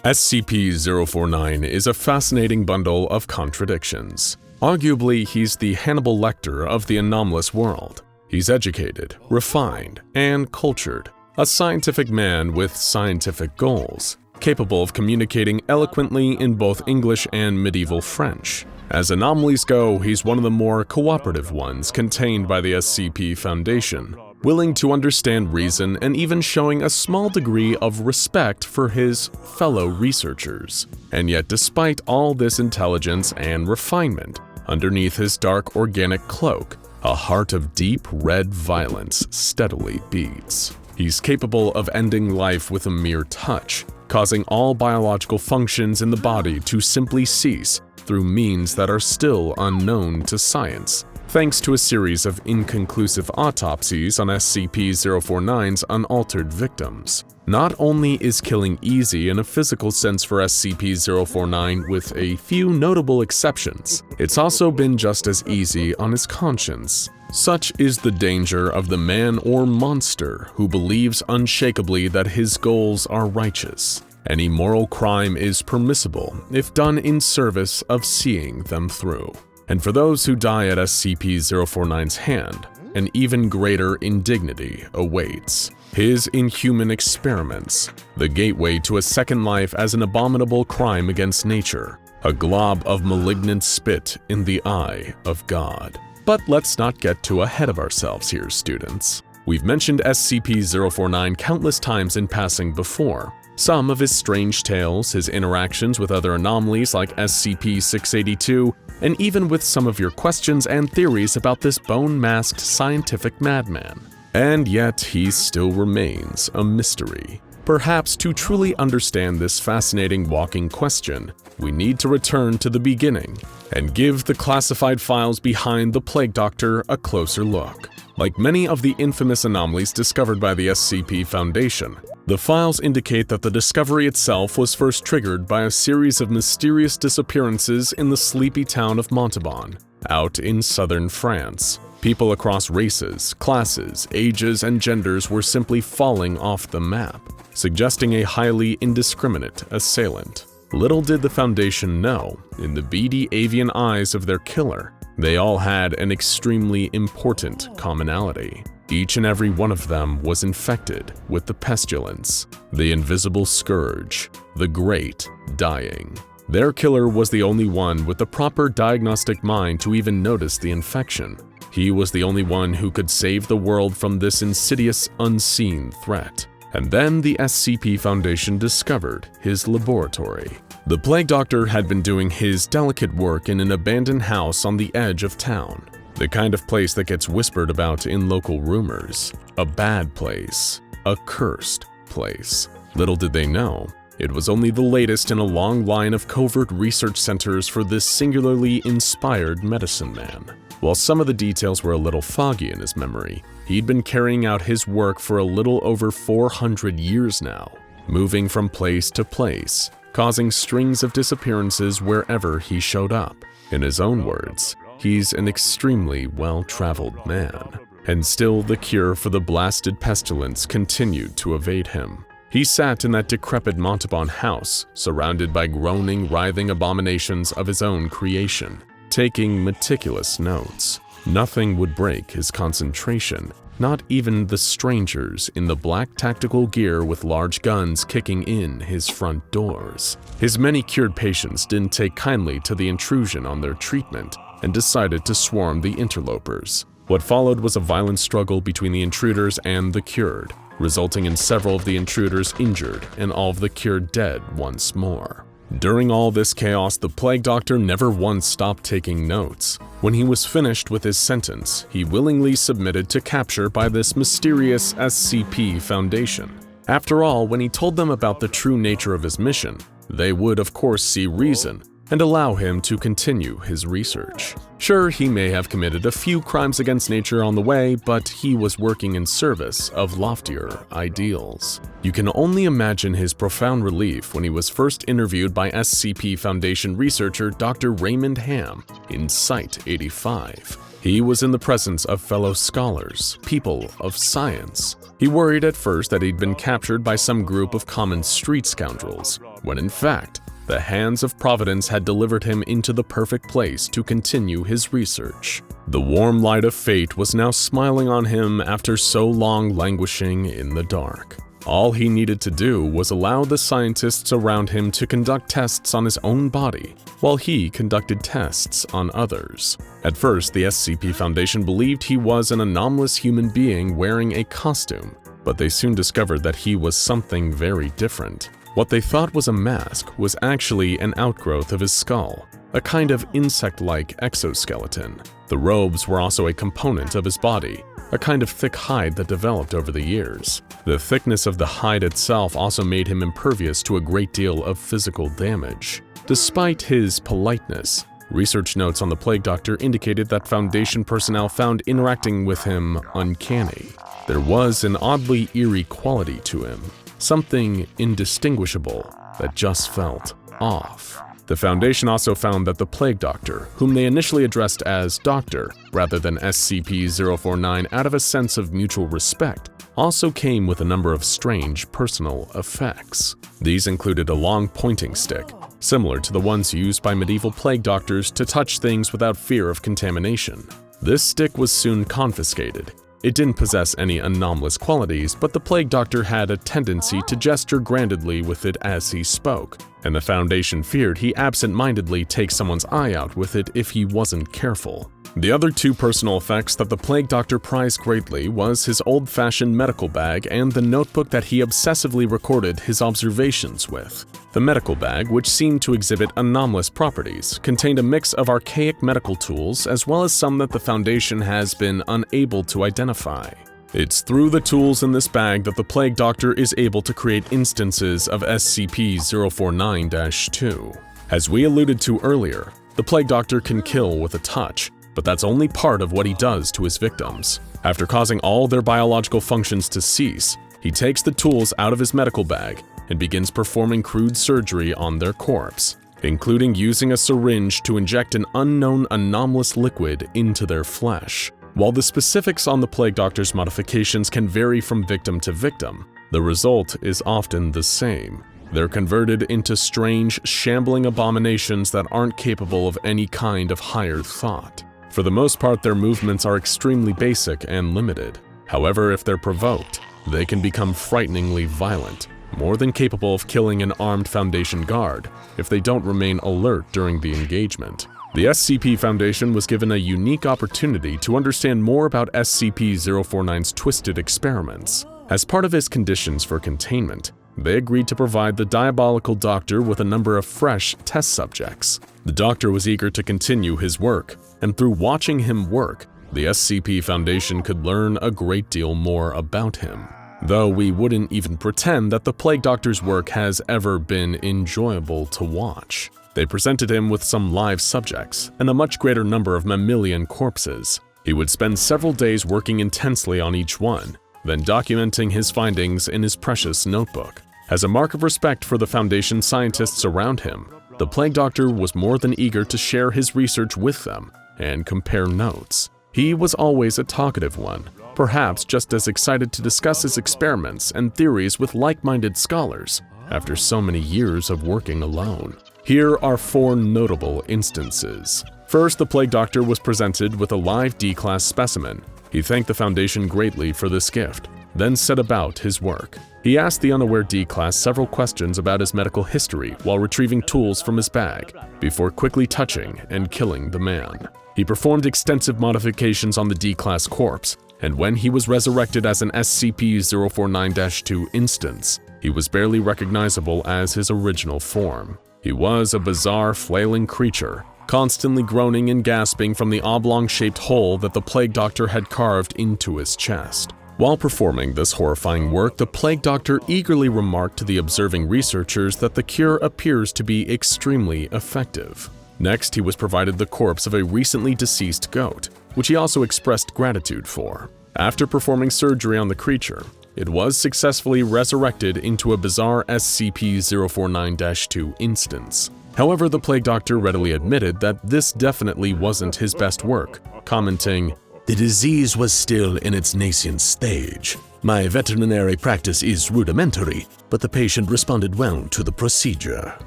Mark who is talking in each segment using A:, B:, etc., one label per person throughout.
A: SCP-049 is a fascinating bundle of contradictions. Arguably, he's the Hannibal Lecter of the anomalous world. He's educated, refined, and cultured, a scientific man with scientific goals, capable of communicating eloquently in both English and medieval French. As anomalies go, he's one of the more cooperative ones contained by the SCP Foundation, willing to understand reason and even showing a small degree of respect for his fellow researchers. And yet, despite all this intelligence and refinement, underneath his dark organic cloak, a heart of deep red violence steadily beats. He's capable of ending life with a mere touch, causing all biological functions in the body to simply cease through means that are still unknown to science, thanks to a series of inconclusive autopsies on SCP-049's unaltered victims. Not only is killing easy in a physical sense for SCP-049 with a few notable exceptions, it's also been just as easy on his conscience. Such is the danger of the man or monster who believes unshakably that his goals are righteous. Any moral crime is permissible if done in service of seeing them through. And for those who die at SCP-049's hand, an even greater indignity awaits. His inhuman experiments, the gateway to a second life as an abominable crime against nature, a glob of malignant spit in the eye of God. But let's not get too ahead of ourselves here, students. We've mentioned SCP-049 countless times in passing before. Some of his strange tales, his interactions with other anomalies like SCP-682, and even with some of your questions and theories about this bone-masked scientific madman. And yet, he still remains a mystery. Perhaps to truly understand this fascinating walking question, we need to return to the beginning and give the classified files behind the Plague Doctor a closer look. Like many of the infamous anomalies discovered by the SCP Foundation, the files indicate that the discovery itself was first triggered by a series of mysterious disappearances in the sleepy town of Montauban, out in southern France. People across races, classes, ages, and genders were simply falling off the map, suggesting a highly indiscriminate assailant. Little did the Foundation know, in the beady avian eyes of their killer, they all had an extremely important commonality. Each and every one of them was infected with the Pestilence, the invisible scourge, the Great Dying. Their killer was the only one with the proper diagnostic mind to even notice the infection. He was the only one who could save the world from this insidious, unseen threat. And then the SCP Foundation discovered his laboratory. The Plague Doctor had been doing his delicate work in an abandoned house on the edge of town. The kind of place that gets whispered about in local rumors. A bad place. A cursed place. Little did they know, it was only the latest in a long line of covert research centers for this singularly inspired medicine man. While some of the details were a little foggy in his memory, he'd been carrying out his work for a little over 400 years now, moving from place to place, causing strings of disappearances wherever he showed up. In his own words, he's an extremely well-traveled man. And still the cure for the blasted pestilence continued to evade him. He sat in that decrepit Montauban house, surrounded by groaning, writhing abominations of his own creation, taking meticulous notes. Nothing would break his concentration, not even the strangers in the black tactical gear with large guns kicking in his front doors. His many cured patients didn't take kindly to the intrusion on their treatment and decided to swarm the interlopers. What followed was a violent struggle between the intruders and the cured, resulting in several of the intruders injured and all of the cured dead once more. During all this chaos, the Plague Doctor never once stopped taking notes. When he was finished with his sentence, he willingly submitted to capture by this mysterious SCP Foundation. After all, when he told them about the true nature of his mission, they would of course see reason and allow him to continue his research. Sure, he may have committed a few crimes against nature on the way, but he was working in service of loftier ideals. You can only imagine his profound relief when he was first interviewed by SCP Foundation researcher Dr. Raymond Ham in Site 85. He was in the presence of fellow scholars, people of science, He worried at first that he'd been captured by some group of common street scoundrels, when in fact, the hands of Providence had delivered him into the perfect place to continue his research. The warm light of fate was now smiling on him after so long languishing in the dark. All he needed to do was allow the scientists around him to conduct tests on his own body, while he conducted tests on others. At first, the SCP Foundation believed he was an anomalous human being wearing a costume, but they soon discovered that he was something very different. What they thought was a mask was actually an outgrowth of his skull, a kind of insect-like exoskeleton. The robes were also a component of his body, a kind of thick hide that developed over the years. The thickness of the hide itself also made him impervious to a great deal of physical damage. Despite his politeness, research notes on the Plague Doctor indicated that Foundation personnel found interacting with him uncanny. There was an oddly eerie quality to him, something indistinguishable that just felt off. The Foundation also found that the Plague Doctor, whom they initially addressed as Doctor rather than SCP-049 out of a sense of mutual respect, also came with a number of strange personal effects. These included a long pointing stick, similar to the ones used by medieval plague doctors to touch things without fear of contamination. This stick was soon confiscated. It didn't possess any anomalous qualities, but the Plague Doctor had a tendency to gesture grandly with it as he spoke, and the Foundation feared he absent-mindedly take someone's eye out with it if he wasn't careful. The other two personal effects that the Plague Doctor prized greatly was his old-fashioned medical bag and the notebook that he obsessively recorded his observations with. The medical bag, which seemed to exhibit anomalous properties, contained a mix of archaic medical tools as well as some that the Foundation has been unable to identify. It's through the tools in this bag that the Plague Doctor is able to create instances of SCP-049-2. As we alluded to earlier, the Plague Doctor can kill with a touch, but that's only part of what he does to his victims. After causing all their biological functions to cease, he takes the tools out of his medical bag and begins performing crude surgery on their corpse, including using a syringe to inject an unknown anomalous liquid into their flesh. While the specifics on the Plague Doctor's modifications can vary from victim to victim, the result is often the same. They're converted into strange, shambling abominations that aren't capable of any kind of higher thought. For the most part, their movements are extremely basic and limited. However, if they're provoked, they can become frighteningly violent, more than capable of killing an armed Foundation guard if they don't remain alert during the engagement. The SCP Foundation was given a unique opportunity to understand more about SCP-049's twisted experiments. As part of his conditions for containment, they agreed to provide the diabolical doctor with a number of fresh test subjects. The doctor was eager to continue his work, and through watching him work, the SCP Foundation could learn a great deal more about him. Though we wouldn't even pretend that the Plague Doctor's work has ever been enjoyable to watch. They presented him with some live subjects and a much greater number of mammalian corpses. He would spend several days working intensely on each one, then documenting his findings in his precious notebook. As a mark of respect for the Foundation scientists around him, the Plague Doctor was more than eager to share his research with them and compare notes. He was always a talkative one, perhaps just as excited to discuss his experiments and theories with like-minded scholars after so many years of working alone. Here are 4 notable instances. First, the Plague Doctor was presented with a live D-Class specimen. He thanked the Foundation greatly for this gift, then set about his work. He asked the unaware D-Class several questions about his medical history while retrieving tools from his bag, before quickly touching and killing the man. He performed extensive modifications on the D-Class corpse, and when he was resurrected as an SCP-049-2 instance, he was barely recognizable as his original form. He was a bizarre, flailing creature, constantly groaning and gasping from the oblong-shaped hole that the Plague Doctor had carved into his chest. While performing this horrifying work, the Plague Doctor eagerly remarked to the observing researchers that the cure appears to be extremely effective. Next, he was provided the corpse of a recently deceased goat, which he also expressed gratitude for. After performing surgery on the creature, it was successfully resurrected into a bizarre SCP-049-2 instance. However, the Plague Doctor readily admitted that this definitely wasn't his best work, commenting, "The disease was still in its nascent stage.
B: My veterinary practice is rudimentary, but the patient responded well to the procedure.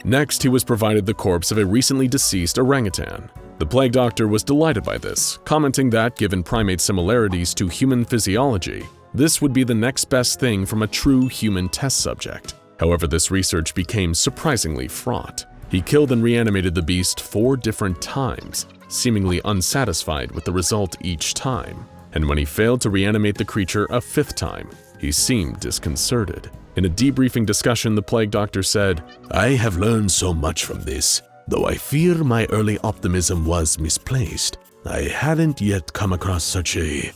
A: Next, he was provided the corpse of a recently deceased orangutan. The plague doctor was delighted by this, commenting that, given primate similarities to human physiology, this would be the next best thing from a true human test subject. However, this research became surprisingly fraught. He killed and reanimated the beast 4 different times, seemingly unsatisfied with the result each time. And when he failed to reanimate the creature a 5th time, he seemed disconcerted. In a debriefing discussion, the plague doctor said,
B: "I have learned so much from this, though I fear my early optimism was misplaced. I hadn't yet come across such a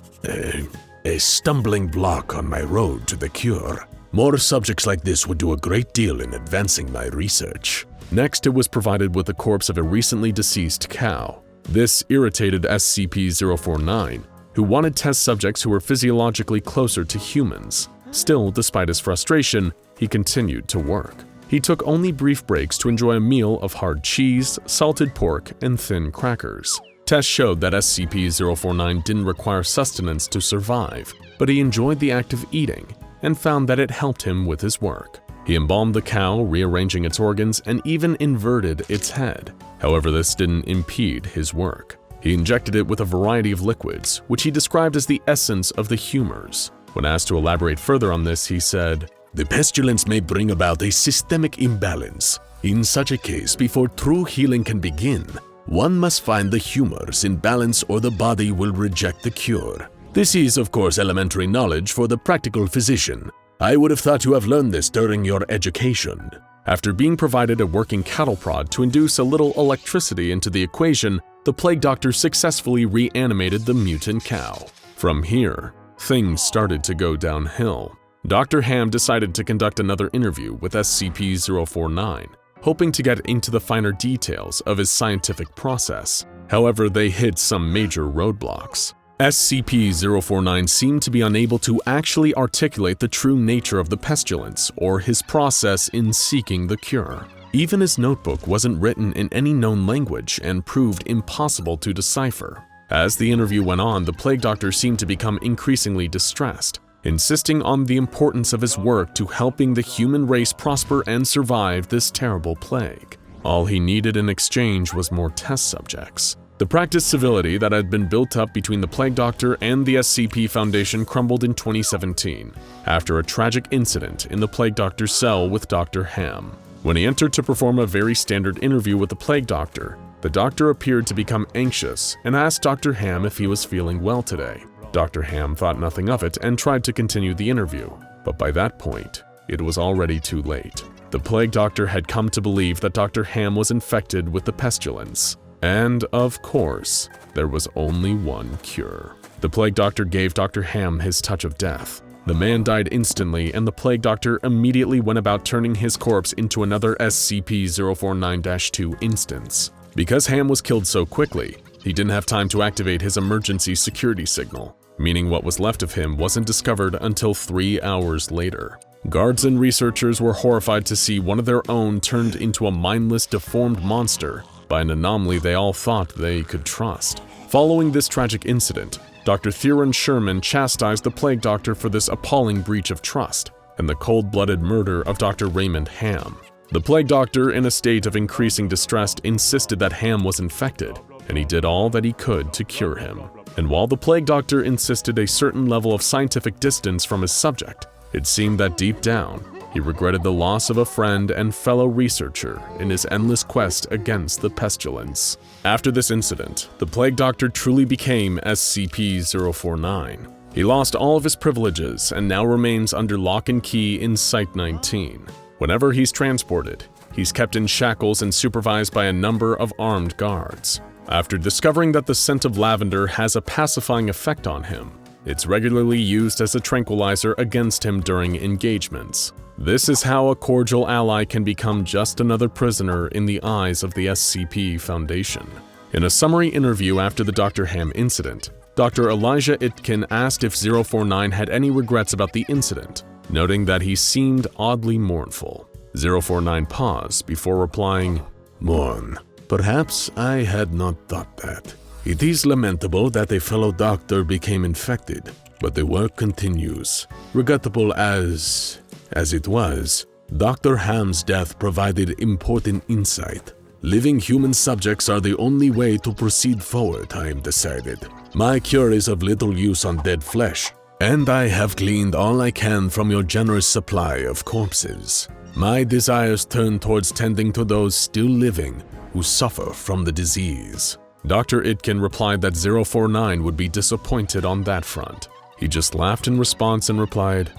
B: stumbling block on my road to the cure. More subjects like this would do a great deal in advancing my research."
A: Next, it was provided with the corpse of a recently deceased cow. This irritated SCP-049, who wanted test subjects who were physiologically closer to humans. Still, despite his frustration, he continued to work. He took only brief breaks to enjoy a meal of hard cheese, salted pork, and thin crackers. Tests showed that SCP-049 didn't require sustenance to survive, but he enjoyed the act of eating and found that it helped him with his work. He embalmed the cow, rearranging its organs, and even inverted its head. However, this didn't impede his work. He injected it with a variety of liquids, which he described as the essence of the humors. When asked to elaborate further on this, he said,
B: "The pestilence may bring about a systemic imbalance. In such a case, before true healing can begin, one must find the humors in balance or the body will reject the cure. This is, of course, elementary knowledge for the practical physician. I would have thought to have learned this during your education."
A: After being provided a working cattle prod to induce a little electricity into the equation, the plague doctor successfully reanimated the mutant cow. From here, things started to go downhill. Dr. Ham decided to conduct another interview with SCP-049, hoping to get into the finer details of his scientific process. However, they hit some major roadblocks. SCP-049 seemed to be unable to actually articulate the true nature of the pestilence or his process in seeking the cure. Even his notebook wasn't written in any known language and proved impossible to decipher. As the interview went on, the plague doctor seemed to become increasingly distressed, insisting on the importance of his work to helping the human race prosper and survive this terrible plague. All he needed in exchange was more test subjects. The practiced civility that had been built up between the plague doctor and the SCP Foundation crumbled in 2017, after a tragic incident in the plague doctor's cell with Dr. Ham. When he entered to perform a very standard interview with the plague doctor, the doctor appeared to become anxious and asked Dr. Ham if he was feeling well today. Dr. Ham thought nothing of it and tried to continue the interview, but by that point, it was already too late. The plague doctor had come to believe that Dr. Ham was infected with the pestilence. And, of course, there was only one cure. The plague doctor gave Dr. Ham his touch of death. The man died instantly, and the plague doctor immediately went about turning his corpse into another SCP-049-2 instance. Because Ham was killed so quickly, he didn't have time to activate his emergency security signal, meaning what was left of him wasn't discovered until 3 hours later. Guards and researchers were horrified to see one of their own turned into a mindless, deformed monster by an anomaly they all thought they could trust. Following this tragic incident, Dr. Theron Sherman chastised the plague doctor for this appalling breach of trust and the cold-blooded murder of Dr. Raymond Ham. The plague doctor, in a state of increasing distress, insisted that Ham was infected, and he did all that he could to cure him. And while the plague doctor insisted a certain level of scientific distance from his subject, it seemed that deep down, he regretted the loss of a friend and fellow researcher in his endless quest against the pestilence. After this incident, the plague doctor truly became SCP-049. He lost all of his privileges and now remains under lock and key in Site-19. Whenever he's transported, he's kept in shackles and supervised by a number of armed guards. After discovering that the scent of lavender has a pacifying effect on him, it's regularly used as a tranquilizer against him during engagements. This is how a cordial ally can become just another prisoner in the eyes of the SCP Foundation. In a summary interview after the Dr. Ham incident, Dr. Elijah Itkin asked if 049 had any regrets about the incident, noting that he seemed oddly mournful. 049 paused before replying,
B: "Mourn. Perhaps I had not thought that. It is lamentable that a fellow doctor became infected. But the work continues. Regrettable as it was, Dr. Ham's death provided important insight. Living human subjects are the only way to proceed forward, I am decided. My cure is of little use on dead flesh, and I have gleaned all I can from your generous supply of corpses. My desires turn towards tending to those still living who suffer from the disease. Dr. Itkin replied that 049 would be disappointed on that front. He just laughed in response and replied,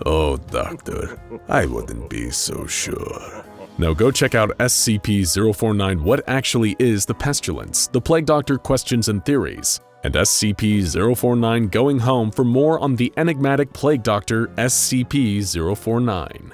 B: "Oh, Doctor, I wouldn't be so sure."
A: Now go check out SCP-049 What Actually Is the Pestilence? The Plague Doctor Questions and Theories, and SCP-049 Going Home for more on the enigmatic Plague Doctor SCP-049.